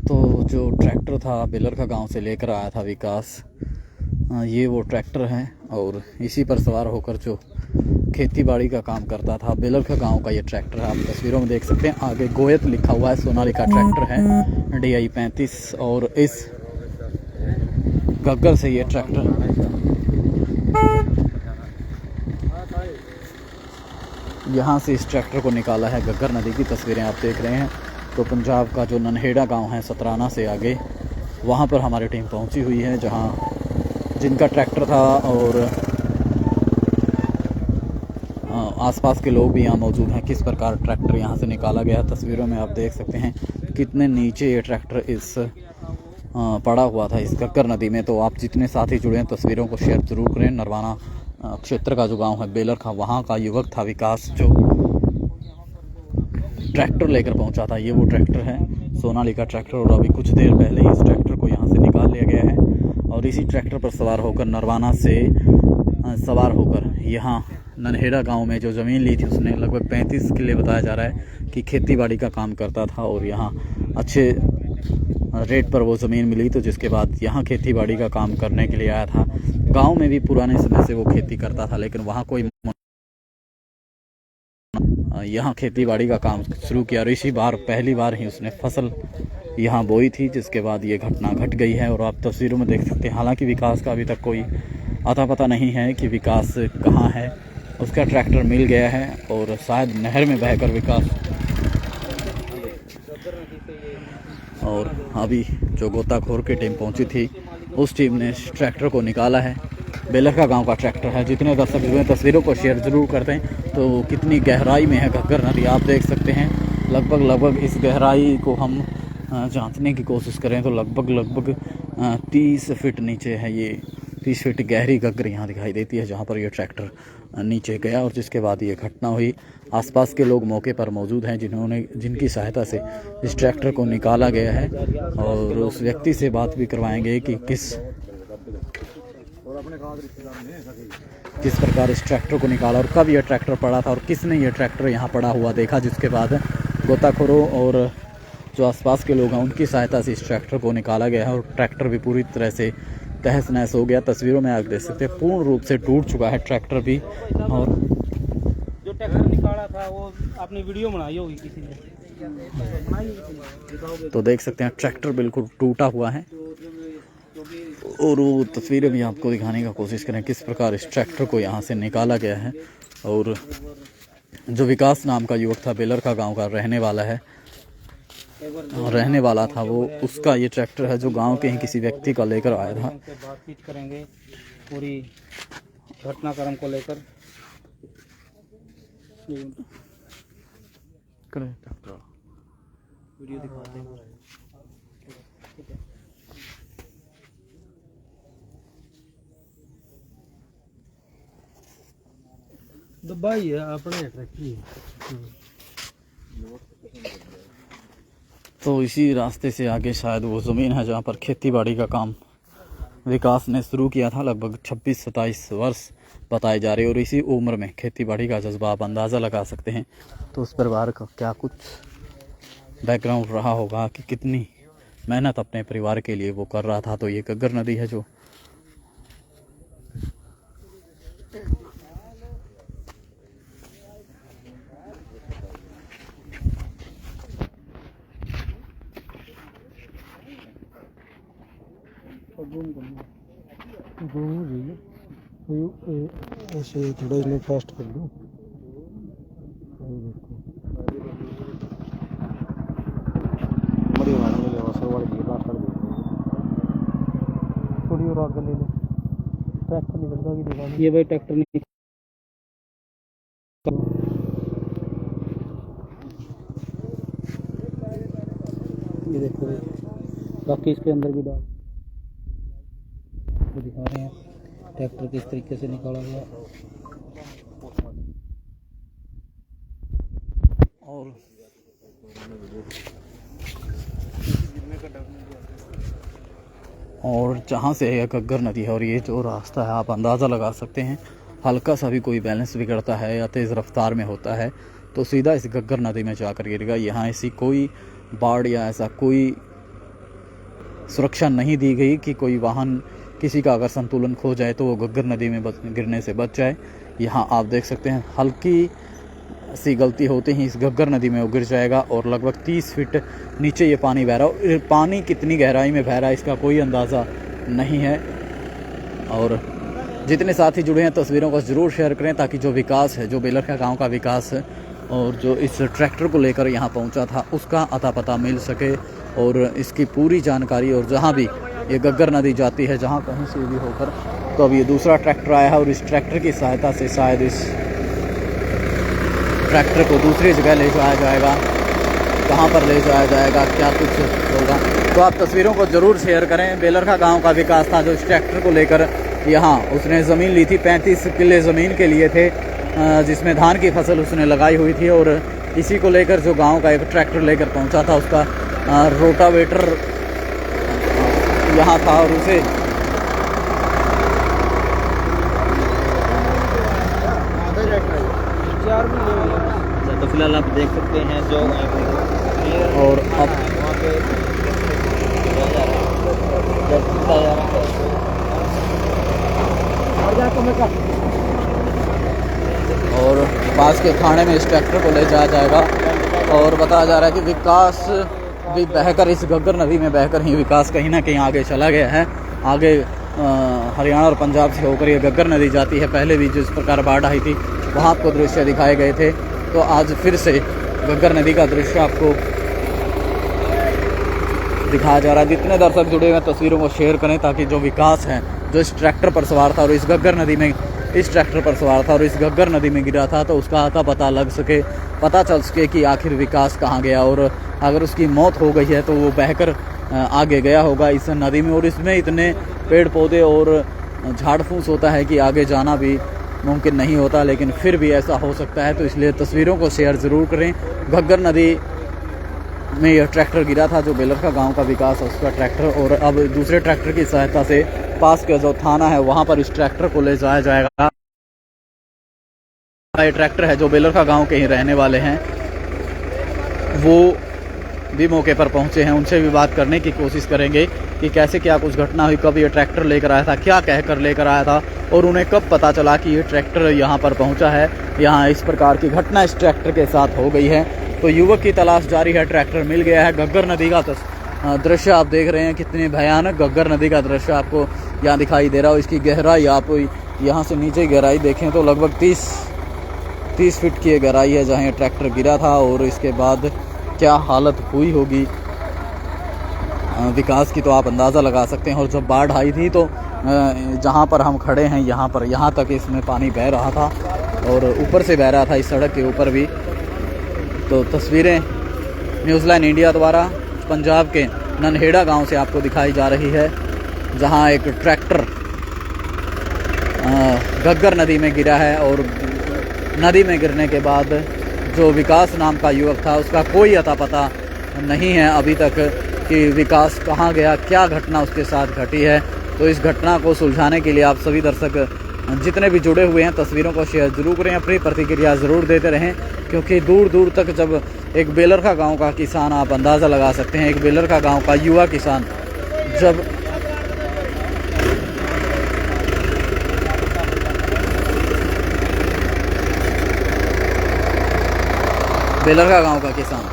तो जो ट्रैक्टर था बेलर का गांव से लेकर आया था विकास, ये वो ट्रैक्टर है और इसी पर सवार होकर जो खेती बाड़ी का काम करता था बेलर का गांव का ये ट्रैक्टर है। आप तस्वीरों में देख सकते हैं, आगे गोयत लिखा हुआ है। सोनालिका ट्रैक्टर है DI 35 और इस गग्गर से ये ट्रैक्टर यहाँ से इस ट्रैक्टर को निकाला है। गग्गर नदी की तस्वीरें आप देख रहे हैं। तो पंजाब का जो ननहेड़ा गांव है सतराना से आगे, वहाँ पर हमारी टीम पहुँची हुई है, जहाँ जिनका ट्रैक्टर था और आसपास के लोग भी यहाँ मौजूद हैं। किस प्रकार ट्रैक्टर यहाँ से निकाला गया, तस्वीरों में आप देख सकते हैं कितने नीचे ये ट्रैक्टर इस पड़ा हुआ था इस गग्गर नदी में। तो आप जितने साथी जुड़े हैं तस्वीरों को शेयर जरूर करें। नरवाना क्षेत्र का जो गांव है बेलर का, वहाँ का युवक था विकास जो ट्रैक्टर लेकर पहुंचा था। ये वो ट्रैक्टर है सोनालिका ट्रैक्टर और अभी कुछ देर पहले ही इस ट्रैक्टर को यहाँ से निकाल लिया गया है और इसी ट्रैक्टर पर सवार होकर नरवाना से सवार होकर यहाँ ननहेड़ा गांव में जो ज़मीन ली थी उसने लगभग 35 किले बताया जा रहा है कि खेती बाड़ी का काम करता था और यहाँ अच्छे रेट पर वो ज़मीन मिली, तो जिसके बाद यहाँ खेती बाड़ी का काम करने के लिए आया था। गांव में भी पुराने समय से वो खेती करता था, लेकिन वहाँ कोई यहाँ खेती बाड़ी का काम शुरू किया और इसी बार पहली बार ही उसने फसल यहाँ बोई थी, जिसके बाद ये घटना घट गई है। और आप तस्वीरों में देख सकते हैं, हालांकि विकास का अभी तक कोई अता पता नहीं है कि विकास कहाँ है। उसका ट्रैक्टर मिल गया है और शायद नहर में बहकर विकास, और अभी जो गोताखोर की टीम पहुंची थी उस टीम ने ट्रैक्टर को निकाला है। बेलर का गांव का ट्रैक्टर है। जितने दर्शक जुड़े तस्वीरों को शेयर जरूर करते हैं। तो कितनी गहराई में है घग्गर नदी आप देख सकते हैं। लगभग इस गहराई को हम जांचने की कोशिश करें तो लगभग 30 फीट नीचे है। ये 30 फीट गहरी घग्गर यहाँ दिखाई देती है, जहाँ पर ये ट्रैक्टर नीचे गया और जिसके बाद ये घटना हुई। आसपास के लोग मौके पर मौजूद हैं जिनकी सहायता से इस ट्रैक्टर को निकाला गया है और उस व्यक्ति से बात भी करवाएंगे कि किस प्रकार इस ट्रैक्टर को निकाला और कब यह ट्रैक्टर पड़ा था और किसने ये ट्रैक्टर यहाँ पड़ा हुआ देखा, जिसके बाद गोताखोरों और जो आसपास के लोग हैं उनकी सहायता से इस ट्रैक्टर को निकाला गया है और ट्रैक्टर भी पूरी तरह से तहस नहस हो गया। तस्वीरों में आप देख सकते हैं पूर्ण रूप से टूट चुका है ट्रैक्टर भी। और जो ट्रैक्टर निकाला था वो आपने वीडियो बनाई होगी किसी ने, तो देख सकते हैं ट्रैक्टर बिल्कुल टूटा हुआ है और वो तस्वीरें भी आपको दिखाने का कोशिश करें किस प्रकार इस ट्रैक्टर को यहाँ से निकाला गया है। और जो विकास नाम का युवक था बेलर का गांव का रहने वाला था वो, उसका ये ट्रैक्टर है जो गांव के ही किसी व्यक्ति का लेकर आया था। बातचीत करेंगे पूरी घटनाक्रम को लेकर। वीडियो दिखाते हैं। दबाई है अपने ट्रैक्टर। तो इसी रास्ते से आगे शायद वो ज़मीन है जहाँ पर खेती बाड़ी का काम विकास ने शुरू किया था। लगभग 26-27 वर्ष बताए जा रहे और इसी उम्र में खेती बाड़ी का जज्बा आप अंदाज़ा लगा सकते हैं। तो उस परिवार का क्या कुछ बैकग्राउंड रहा होगा कि कितनी मेहनत अपने परिवार के लिए वो कर रहा था। तो ये घग्गर नदी है जो ऐसे थोड़ा इसमें फास्ट कर दो। थोड़ी और आगे ले लो। ट्रैक्टर निकलता की दुकान ये भाई ट्रैक्टर नहीं। ये देखो बाकी इसके अंदर भी डाल दिखा रहे हैं ट्रैक्टर किस तरीके से निकाला गया। और जहाँ से है घग्गर नदी है और ये जो रास्ता है आप अंदाज़ा लगा सकते हैं, हल्का सा भी कोई बैलेंस बिगड़ता है या तेज़ रफ्तार में होता है तो सीधा इस घग्गर नदी में जाकर गिरेगा। यहाँ ऐसी कोई बाढ़ या ऐसा कोई सुरक्षा नहीं दी गई कि कोई वाहन किसी का अगर संतुलन खो जाए तो वो घग्गर नदी में गिरने से बच जाए। यहाँ आप देख सकते हैं हल्की सी गलती होते ही इस घग्गर नदी में वो गिर जाएगा और लगभग 30 फीट नीचे ये पानी बह रहा है। पानी कितनी गहराई में बह रहा है इसका कोई अंदाज़ा नहीं है। और जितने साथी जुड़े हैं तस्वीरों को ज़रूर शेयर करें ताकि जो विकास है, जो बेलरखा गांव का विकास है और जो इस ट्रैक्टर को लेकर यहाँ पहुँचा था उसका अता पता मिल सके और इसकी पूरी जानकारी। और जहाँ भी ये घग्गर नदी जाती है, जहाँ कहीं से भी होकर, तो अब ये दूसरा ट्रैक्टर आया है और इस ट्रैक्टर की सहायता से शायद इस ट्रैक्टर को दूसरी जगह ले जाया जाएगा। कहाँ पर ले जाया जाएगा, क्या कुछ होगा, तो आप तस्वीरों को ज़रूर शेयर करें। बेलरखा गांव का विकास था जो इस ट्रैक्टर को लेकर यहाँ उसने ज़मीन ली थी, 35 किले ज़मीन के लिए थे जिसमें धान की फसल उसने लगाई हुई थी। और इसी को लेकर जो गांव का एक ट्रैक्टर लेकर पहुंचा था, उसका रोटावेटर यहाँ था और उसे तो फिलहाल आप देख सकते हैं जो और अब और पास के थाने में इस ट्रैक्टर को ले जाया जाएगा। और बताया जा रहा है कि विकास भी बहकर इस घग्गर नदी में बहकर ही विकास कहीं ना कहीं आगे चला गया है। आगे हरियाणा और पंजाब से होकर ये घग्गर नदी जाती है। पहले भी जिस प्रकार बाढ़ आई थी वहाँ आपको दृश्य दिखाए गए थे, तो आज फिर से घग्गर नदी का दृश्य आपको दिखाया जा रहा है। जितने दर्शक जुड़े हुए तस्वीरों को शेयर करें ताकि जो विकास है, जो इस ट्रैक्टर पर सवार था और इस घग्गर नदी में इस ट्रैक्टर पर सवार था और इस घग्गर नदी में गिरा था, तो उसका अता पता लग सके, पता चल सके कि आखिर विकास कहाँ गया। और अगर उसकी मौत हो गई है तो वो बहकर आगे गया होगा इस नदी में। और इसमें इतने पेड़ पौधे और झाड़ फूस होता है कि आगे जाना भी मुमकिन नहीं होता, लेकिन फिर भी ऐसा हो सकता है। तो इसलिए तस्वीरों को शेयर ज़रूर करें। घग्गर नदी में यह ट्रैक्टर गिरा था जो बेलरखा गांव का विकास है उसका ट्रैक्टर, और अब दूसरे ट्रैक्टर की सहायता से पास का जो थाना है वहां पर इस ट्रैक्टर को ले जाया जाएगा। ये ट्रैक्टर है जो बेलरखा गांव के ही रहने वाले हैं, वो भी मौके पर पहुंचे हैं। उनसे भी बात करने की कोशिश करेंगे कि कैसे क्या कुछ घटना हुई, कब ये ट्रैक्टर लेकर आया था, क्या कहकर लेकर आया था और उन्हें कब पता चला कि ये ट्रैक्टर यहाँ पर पहुँचा है। यहाँ इस प्रकार की घटना इस ट्रैक्टर के साथ हो गई है। तो युवक की तलाश जारी है, ट्रैक्टर मिल गया है। घग्गर नदी का दृश्य आप देख रहे हैं, कितनी भयानक घग्गर नदी का दृश्य आपको यहाँ दिखाई दे रहा हो। इसकी गहराई आप यहाँ से नीचे गहराई देखें तो लगभग 30 फीट की गहराई है जहाँ ये ट्रैक्टर गिरा था। और इसके बाद क्या हालत हुई होगी विकास की तो आप अंदाज़ा लगा सकते हैं। और जब बाढ़ आई थी तो जहाँ पर हम खड़े हैं यहाँ तक इसमें पानी बह रहा था और ऊपर से बह रहा था इस सड़क के ऊपर भी। तो तस्वीरें न्यूज़लैंड इंडिया द्वारा पंजाब के ननहेड़ा गांव से आपको दिखाई जा रही है, जहां एक ट्रैक्टर घग्गर नदी में गिरा है। और नदी में गिरने के बाद जो विकास नाम का युवक था उसका कोई अता पता नहीं है अभी तक कि विकास कहाँ गया, क्या घटना उसके साथ घटी है। तो इस घटना को सुलझाने के लिए आप सभी दर्शक जितने भी जुड़े हुए हैं तस्वीरों को शेयर जरूर करें, अपनी प्रतिक्रिया ज़रूर देते रहें, क्योंकि दूर दूर तक जब एक बेलरखा गांव का किसान, आप अंदाज़ा लगा सकते हैं, एक बेलरखा गांव का युवा किसान जब बेलरखा गांव का किसान